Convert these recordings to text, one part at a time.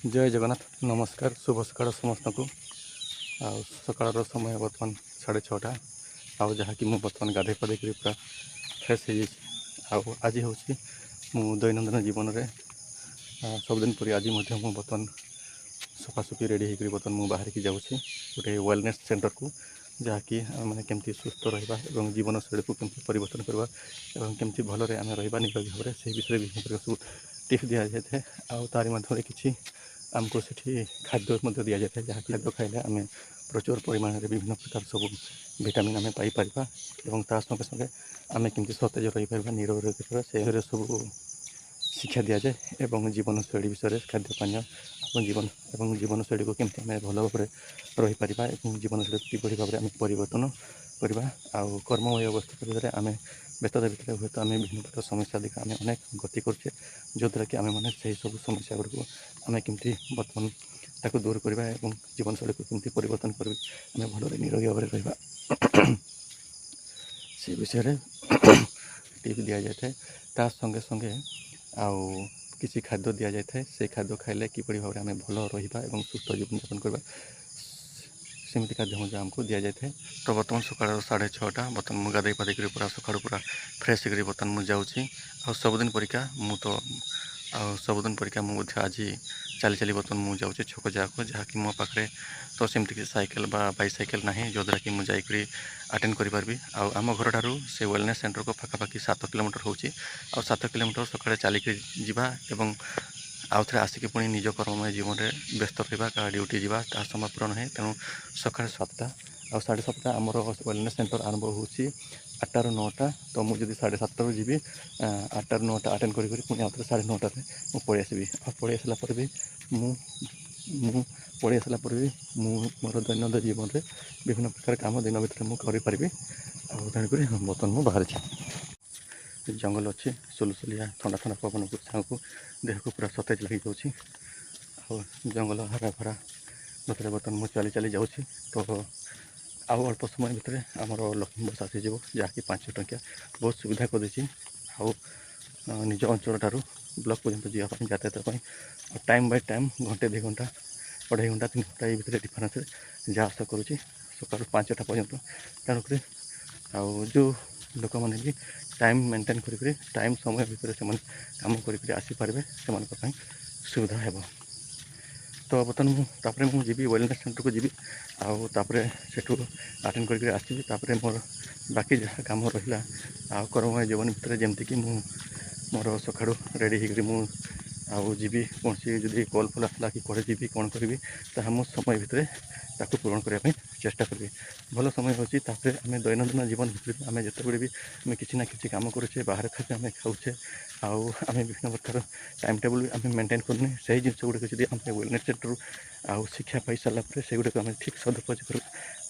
जय जगन्नाथ नमस्कार शुभ सकाळ समस्त को सकाळ समय बर्तमान 6:30 आउ जहाँकि मु बर्तमान गाधे पाधे पूरा फ्रेश हो आज हूँ मु दैनंदिन जीवन में सबुदिन परी आज बर्तमान सफासफी रेडी होकर बर्तमान मु बाहर की जाऊँगी गोटे वेलनेस सेंटर को जहाँकि मैंने केमती सुस्थ रहा और जीवन शैली को केमती परिवर्तन करवा और केमती भलरे आम रहा निरोगी भाव से विषय विभिन्न प्रकार सब टिप्स दि जाए आरि मध्य किसी आमको से खाद्य दि जाए जहाँ खाद्य खाइले आम प्रचुर परिमाण में विभिन्न प्रकार सब भिटामिन आम पाइपर और ता संगे संगे आम केमती सतेज रही पार निरोग रही पार से सब शिक्षा दि जाए और जीवन शैली विषय खाद्य पानीय जीवन और जीवन शैली को केमती आम भल भाव रही पार और जीवन शैली किभली भाव में परिवर्तन करवा आउ कर्ममय अवस्था भितर आम व्यस्तता भितर हूँ आम विभिन्न प्रकार समस्या देखा आम अनेक गति करुचे जो द्वारा कि आम मैंने से सब समस्या गुड़ आम केमती बर्तमान ताको दूर करवा और जीवन शैली को केमती परिवर्तन कर आम भल निरोगी भाव रहा से विषय टिप दि जाए ता संगे संगे आउ किसी खाद्य दि जाए से खाद्य खाइले किपरि भाव में भल रहा और सुस्थ जीवन यापन करवा सेमती खाद्य आमको दि जाए तो बर्तमान सकाळ 6:30 बर्तमान मुझे गाधे पाधे पूरा सकाळु पूरा फ्रेश होकर बर्तमान मुझे जाऊँगी आ सबुदिन परिका मु तो सबुदिन परिका मुझे आज चली चली बर्तमान मुझे जाऊँगी छक जगह जहाँकि मो पाखे तो सेमती साइकेल बा बाइसाइकेल ना जो द्वारा कि मुझे जाकर अटेंड करें आम घर ठार से वेलनेस सेंटर को पाखापाखि 7 किलोमीटर होची आ 7 किलोमीटर सकाଳେ चलिक जावा और आउ थे आसिक पुणी निज कर्ममय जीवन में व्यस्त रहा का ड्यूटी जावा ता समापूर्ण है तेणु सकाळ 7टा आ 7:30 आमर वेलनेस सेंटर आरंभ हो 8टा ରୁ 9टा तो मुझे 7:30 जी 8टा ରୁ 9टा अटेंड करी पुणी आउ थे 9:30 मुझे पलि आसबि पलि आसला भी पलि आसला भी मोर दैनंदिन जीवन में विभिन्न प्रकार काम दिन भर मुझे करें तेणुक बर्तमान मुझे बाहरी जंगल अच्छे सुलसुलिया ठंडा ठंडा पवन को छाँ को देह को पूरा सतेज लगी जाऊँगी और जंगल हरा भरा भर बर्तमान मुझे चली चली जाऊँगी तो आउ अल्प समय भितर आमर लक्ष्मी बस आसीज जहाँकि 5 टंकिया बहुत सुविधा कर आउ निज अंचल ठार ब्लॉक पर्यंत जावाई यातायात टाइम बाय टाइम घंटे 2 घंटा 2.5 घंटा 3 घंटा ये भितर डिफरेन्स जा आसा करुँची सकाल 5टा पर्यंत तेणुक आउ जो लोक मैंने भी टाइम मेंटेन करी टाइम समय भितर से काम कर आसीपारे से सुविधा है तो बर्तमान मुझे जी वेलनेस सेंटर को जी आउे से अटेंड कर आसपर मोर बाकी जहाँ कम रहा आ कर्ममय जीवन भितर जमती कि मोर सकाळु रेडी होकर जी कौन सी जदि कल फल आसला कि कड़े जी कौन करी मो समय भितर ताकू पूरण करने चेष्टा करी भल समय होची आम दैनंदिन जीवन भितर आम जिते भी आम किसी ना कि कम करुचे बाहर खाद्य आम खाऊे आम विभिन्न प्रकार टाइम टेबल भी आम मेंटेन करनी से जिन गुड़िक जब आम वेलनेस सेंटर आउ शिक्षा पाई सारापर से गुड़िक आम ठीक सदुपयोग कर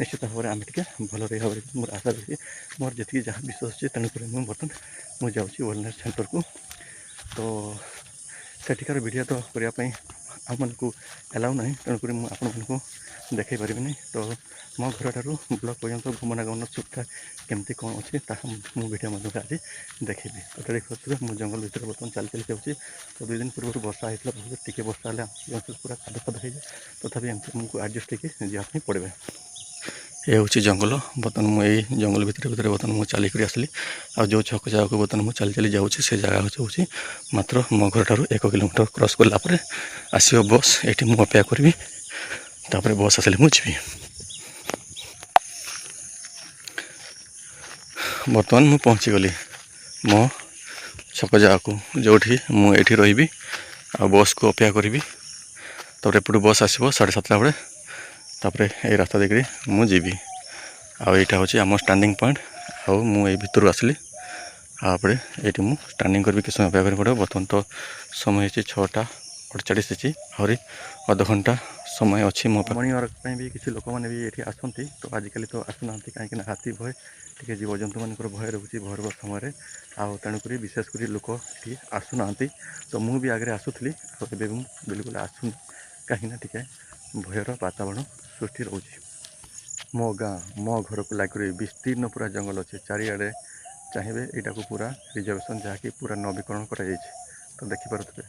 निश्चित भाव में आम टे भल रहा मोर आशा रही मोर जी जहाँ विश्वास अच्छे तेणुक बर्तमान मुझे जाऊँगी वेलनेस सेंटर को तो सेठिकार वीडियो तो करने आम मन को एलाउ ना तेणुक आपको देखी पारि नहीं तो मो घर ठार ब्लॉक पर्यंत गमनागमन सुविधा केमती कौन अच्छी मु वीडियो मध्य आज देखी तो देखिए मुझे जंगल भितर बर्तमान चली चली जाऊँगी तो 2 दिन पूर्व वर्षा होता टी वर्षा पूरा खाद खाद हो तथापि एमती आमको एडजस्ट होकर जावाई पड़े ये हूँ जंगल बर्तमान मुझे जंगल भितर भितर बर्तमान मुझे चलिक आसली आ जो छक जगह को बर्तमान मुझे चली चली जाऊँगी से जगह हूँ मात्र मो घर ठार 1 किलोमीटर क्रॉस कलापर आसो बस ये मुझे अपेक्षा करी तापर बस आसिले मुझे बर्तमान मुझे पहुँची गली मो छक जगह को जो मुझे रही आ बस को अपेक्षा करी तापर एपटू बस आसो 7:30 बेले तापर ये रास्ता देख मुझे आईटा हूँ आम स्टार्टिंग पॉइंट आउ मुझे भितर आसली आपरे ये स्टार्टिंग करी किस समय अपेक्षा पड़े बर्तमान तो समय 6:48 आहरी अध घंटा समय अच्छी मो मॉर्निंग वर्क भी किसी लोक मैंने भी ये आसती तो आजिकल तो आसुना कहीं हाथी भय टी जीवजंतु मान भय रोचे भर समय आउ तेणुक विशेषकर लोक ये आसुना तो मुझे आगे आसूली बिल्कुल आसुनी कहीं टी भयर वातावरण सृष्टि रोचे मो गाँ मो घर को लगे विस्तीर्ण पूरा जंगल अच्छे चारिआडे चाहिए यहाँ को पूरा रिजर्वेशन जहाँकि पूरा नवीकरण कर तो देखिपे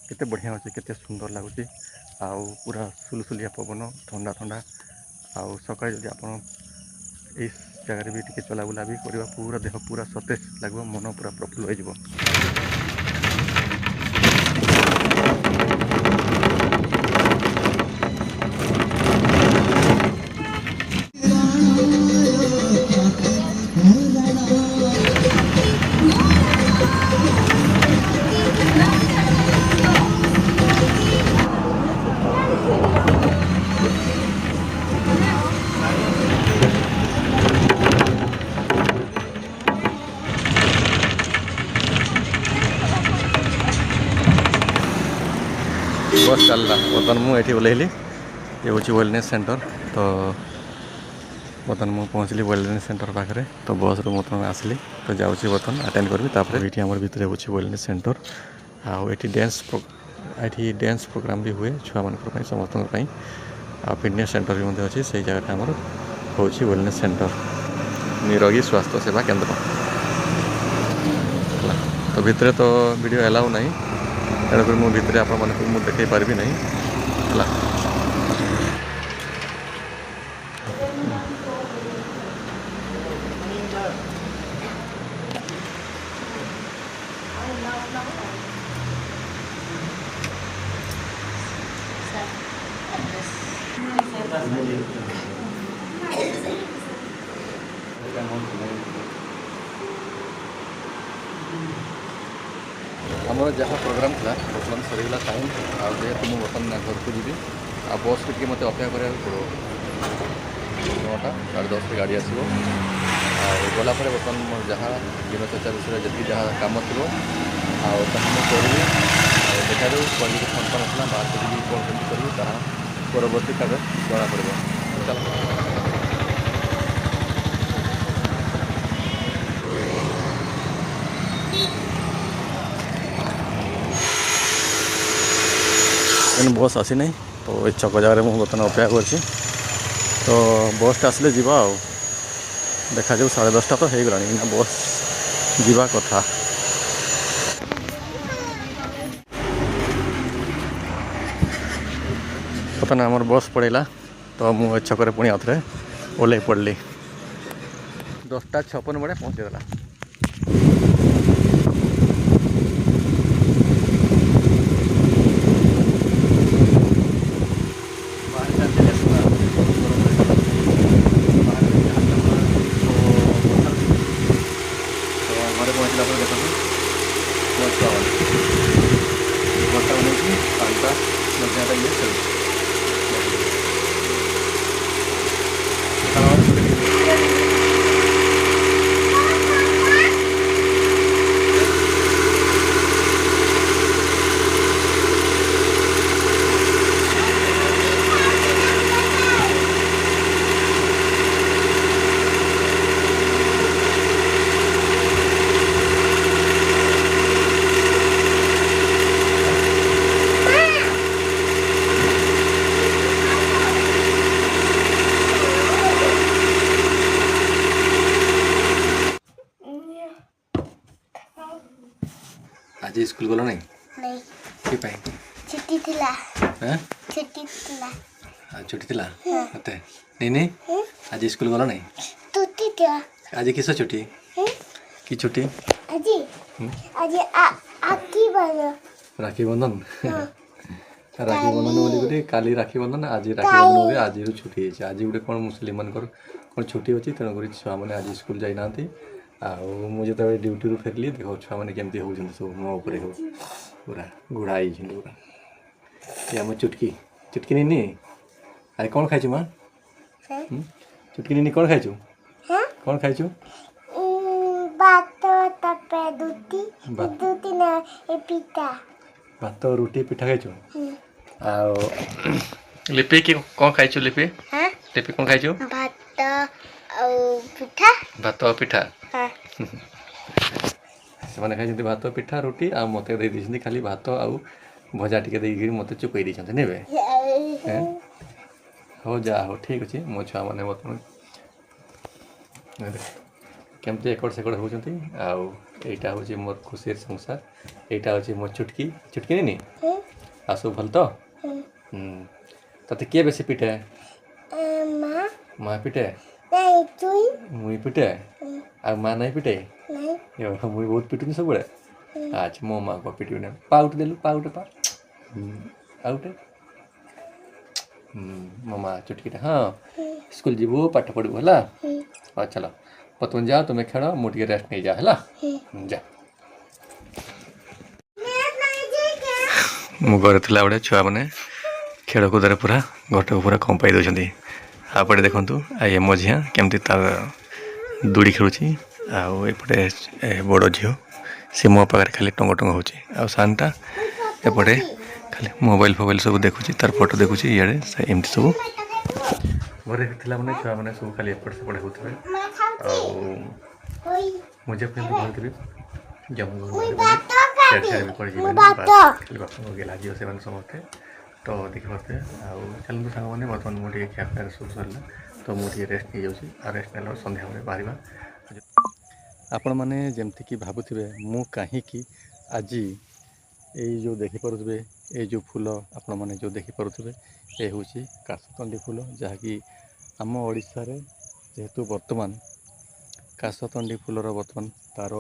केते बढ़िया अच्छे केते सुंदर लगुच आउ पूरा सुलसुलिया पवन ठंडा ठंडा आउ सकाଳେ जदि आप जगह भी टे चलाबुला भी करवा पूरा देह पूरा सतेज लगे मन पूरा प्रफुल्ल हो। बस चलला बर्तमान मुझे ओह्लैली ये हूँ वेलनेस सेंटर तो बर्तमान मुझे पहुँचली वेलनेस सेंटर पाखे तो बस रू बर्तमान आसली तो जाऊँगी बर्तमान अटेंड करी ये आम भितर हूँ वेलनेस सेंटर आठी डांस प्रोग्राम भी हुए छुआ मान समस्त फिटनेस सेंटर भी अच्छी से जगह आम हूँ वेलनेस सेंटर निरोगी स्वास्थ्य सेवा केंद्र तो भितर तो वीडियो अलाउ नहीं तेणुक मु भितर आप देखई पारि नहीं है। आमर जहाँ प्रोग्राम था बर्तमान सरीगला टाइम आगे मुझे बर्तमान घर को जी आ बस टी मत अपेक्षा करा पड़ो 9टा 10:30 गाड़ी आसो गलापर बर्तमान मोर जहाँ दिनचर्चा विषय जी जहाँ कम थी करी देखा जाऊ कल फंड फंड आसला बाहर को कौन कमी करी परवर्ती काल जना पड़ो। बस आसी नहीं तो ये छक जगह मुझे बर्तमान अपेक्षा कर तो बसटा आसले जीवा देखा जाऊ 10:30 तो हो गला बस जीवा कथा बर्तमान आमर बस पड़ेगा तो मुझे छक पुणी आउे ओल्ल पड़ली 10:56 बड़े पहुँचीगला। आज स्कूल गलो नहीं कि पाई छुट्टी थिला हैं छुट्टी थिला मते नहीं आज स्कूल गलो नहीं छुट्टी थिला आज किस छुट्टी की छुट्टी आज आकी बनो राखी बंधन राखी बंधन बोली गुटे काली राखी बंधन आज राखी बंधन बोली आज छुट्टी है आज गुटे कौन मुस्लिम मान कौन छुट्टी अच्छी तेणुक छुआ मैंने आज स्कूल जाई ना मुझे तो ड्यूटी रू फेरली देख छुआ मैंने केमती हो सब मो उपर हो पूरा गुड़ाई पूरा ये आम चुटकी चुटकी नी आज कौन खाई माँ चुटकी नी कौन खाई कौन खाई भात रुटी पिठा खाई लिपि कि कौन खाई लिपि लिपि कौन खाई भात पिठा से खाई भात पिठा रुटी आ मत दे खाली भात आउ भजा टी मत चुपई नहीं हो जा हो ठीक अच्छे मो छुआ मैंने बर्तमान केमती एकड़ सेकड़ होती आईटा हूँ मोर खुशी संसार यहाँ हूँ मो चुटकी चुटकी नहीं आ सब भल तो तते किए बेसी पिटे माँ माँ पिटे नहीं तुई मुई पिटे आ माँ नहीं पिटे नहीं मुई बहुत पिटुनी सब अच्छा मो माँ को पिटू ना पाउट देलु पाउट पा आउटे मो माँ चुटकीटा हाँ स्कूल जीवु पाठ पढ़ू है चलो बर्तमान जाओ तुम्हें खेल मुझे रेस्ट नहीं जा है जा मु घर थी बड़े छुआ मैंने खेलकूदे पूरा घट को पूरा कंपाई दौरान आपटे देखूँ ये मो झिया केमती तार दूड़ी खेलुची आपटे बड़ झील सी मो पाखे खाली टंग टंग हो सानटा एपटे खाली मोबाइल फोबाइल सब देखुची तार फोटो देखुची इे एमती सब घरे थी मैंने छुआ मैंने सब खाली एपट सेपट होते मुझे घर जम्मू लगे से समस्ते तो देखिपे चलते सांग मैंने बर्तमान मुझे ख्यापार सब सरला तो मुझे रेस्ट नहीं जाऊँगी रेस्ट ना सन्ध्या बाहर आपण मैंने जमती भावुवे मु कहीं आज यही जो देखिपे ये जो फूल आपण मैंने जो देखिपे ये हूँ काशतंडी फूल जहाँकि आम ओडिशा रे जेहेतु वर्तमान काशतंडी फूलर बर्तमान तार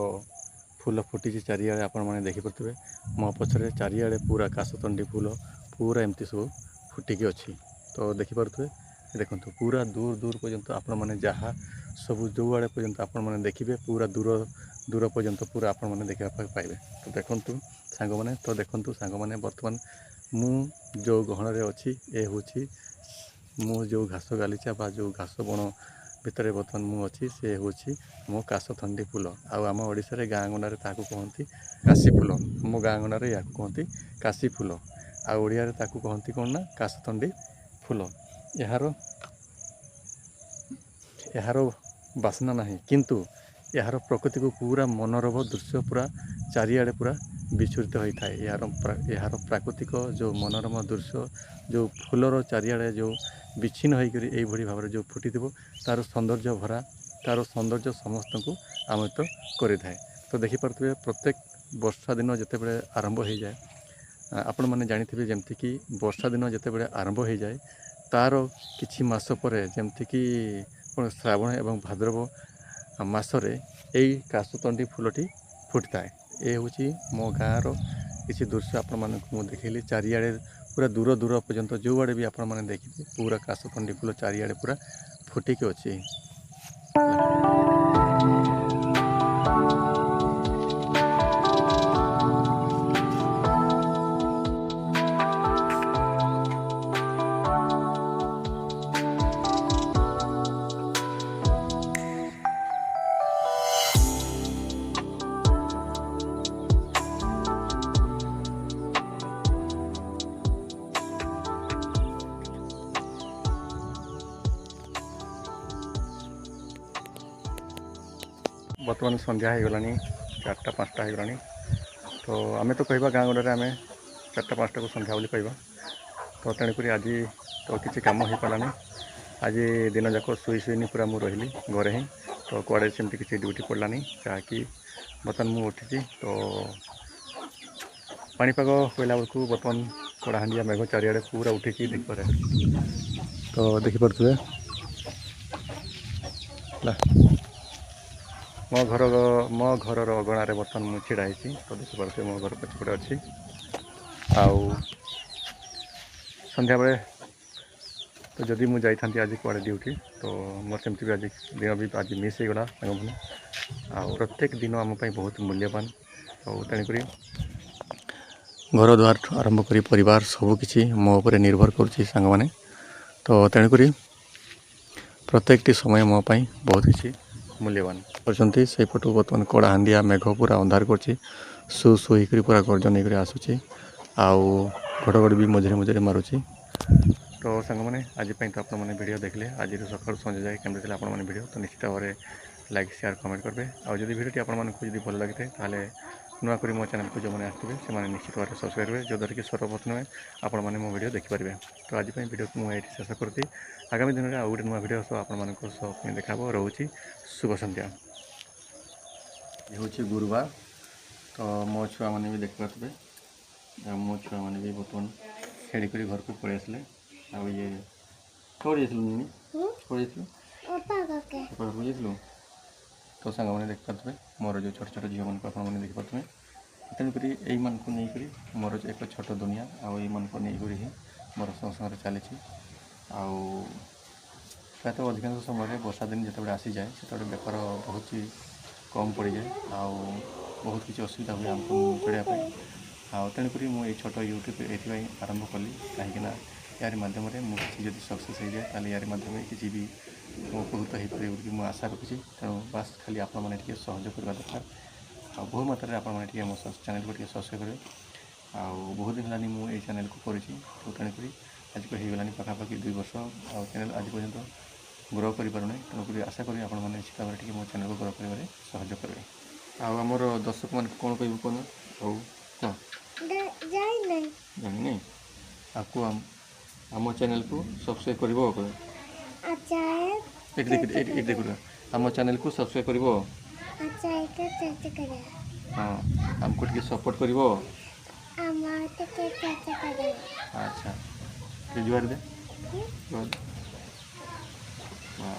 फूल फुटी चारिआडे आपण मैंने देखिपे मो पछरे चारिआडे पूरा काशतंडी फूल पूरा एमती सब फुटिकी अच्छी तो देखिपे देखो पूरा दूर दूर पर्यंत आपण मैंने जहाँ सब जो आड़े पर्यंत आपण मैंने देखिए पूरा दूर दूर पर्यंत पूरा आपण मैंने देखा पाइबे तो देखु सांग मैंने तो देखु सांग मैंने बर्तमान मु जो गहन अच्छी ये हूँ मु जो घास गालीचा बा जो घास बण भितर बर्तमान मु अच्छी से हूँ मो काशतंडी फूल आम ओडिशा गाँ गंडारे कहती काशी फूल मो गाँ गंडारे या कहती काशी फूल आ ओडिया कहती कौन ना काशतंडी फूल यार बासना नहीं किंतु यार प्रकृति को पूरा मनोरम दृश्य पूरा चारिआडे पूरा विचूरित होता है यार प्राकृतिक जो मनोरम दृश्य जो फूलर चारिआडे जो विच्छिन्न होकर यही भाव में जो फुटी तार सौंदर्य भरा तार सौंदर्य समस्त को आमित करें तो देखिपे प्रत्येक वर्षा दिन जिते बड़े आरंभ हो जाए आपण मैंने जानी जमती कि वर्षा दिन जिते बड़े आरंभ हो जाए तार किछि मास पर जमती कि श्रावण एवं भाद्रव मासरे यही काशतंडी फूलटी फुटी थाए ये हूँ मो गाँव किसी दृश्य आपण मानक मुझे देखली चारिआडे पूरा दूर दूर पर्यंत जो आड़े भी आपण मैंने देखिए पूरा काशतंडी फूल चारिआडे पूरा फुटिकी अच्छी बर्तमान संध्या हो गलानी 4टा 5टा हो गलानी तो आम तो कहवा गाँ गंडे आम 4टा 5टा को संध्या बोली कहवा तो तेणुक आज तो किसी कम हो पारानी आज दिन जाक शुई शुईनी पूरा मुझे रही घरे ही तो कुआड़े सेमती किसी ड्यूटी पड़लानी जहाँकि बर्तमान मुझे उठी तो पानीपाग कहला बेलू बर्तमान कड़ाहांडिया मेघ चारिआडे पूरा उठिकी देखिपे तो देखिपे मो घर अगणार बर्तमान मुझे छिड़ा तो देखिपे मो घर पछपटे अच्छी आउ संध्या बेले तो जदि मुझे जाती आज कुआड़े ड्यूटी तो मोर सेमती भी आज दिन भी आज मिस हो गला मैंने प्रत्येक दिन आमपाई बहुत मूल्यवान तो तेणुक घर द्वार आरंभ कर परिवार सबकि मो पर निर्भर करुँच सांग मैंने तो तेणुक प्रत्येकटी समय मो पाई बहुत किसी मूल्यवान करछंती से पटु बर्तमान कड़ाहांडिया मेघ पूरा अंधार कर सु होकर पूरा गर्जन होकर आसूची आउ घड़घड़ भी मझे मझे मारुची तो सांग मैंने आज तो आप वीडियो देखले आज सकाल संजे जाए केमती आप वीडियो तो निश्चित भाव में लाइक शेयर कमेंट करेंगे और जब वीडियो आपको भल लगी ताले नुआ करी मो चैनल को जो मैंने आसवे से निश्चित भाव में सब्सक्राइब करेंगे जद्वारा कि सर्वप्रथम आपण मैंने मो वीडियो देखिपारे तो आज वीडियो को मुझे शेष करती आगामी दिन में आउ गोटे नुआ वीडियो आप देखा रोचे शुभ संध्या। ये हूँ गुरुवार तो मो छुआ मैंने भी देखा थे मो छुआ मैंने भी बर्तमान खेड़ी कर घर को पलि आसले आ ये कौन जाइए कौन जाइए ओपा काके जाइलु तो सांग मैंने देखा थे मोर जो छोट छोट झील मान मैंने देखिपे तेणुक यही नहीं मोर एक छोट दुनिया आई नहीं ही मोर संसार चली प्रायतः अधिकांश समय वर्षा दिन जिते आसी जाए से बेपार बहुत ही कम पड़ जाए बहुत किसी असुविधा हुए आमको चढ़ापी तेणुक मुझे छोट यूट्यूब ये आरंभ कली कहीं यार मध्यम मुझे सक्सेस हो जाए ताल यार मध्यम किसी भी उपकृत हो पारे बोली मुझे आशा रखुच्छी तेणु बास खाली आप सहयोग करवा दरकार आ बहु मात्रा आपने मो चैनल को सब्सक्राइब करेंगे बहुत दिन है मुझे चैनल को करी तो तेणुक आज को होगला पाखापाखि 2 वर्ष आ चैनल आज पर्यटन ग्रो करें तेणुक आशा करी आप निश्चित भाव में मो चैनल को ग्रो कर सहयोग करेंगे आमर दर्शक मैंने कौन कह कौन हाँ जानी आपको आम चैनल को सब्सक्राइब कर अच्छा है देख आम चैनल को सब्सक्राइब कर अच्छा है चर्चा करे हाँ आमको टे सपोर्ट कर हमारे तो चर्चा करे अच्छा जुआर दे जुआर दे। हाँ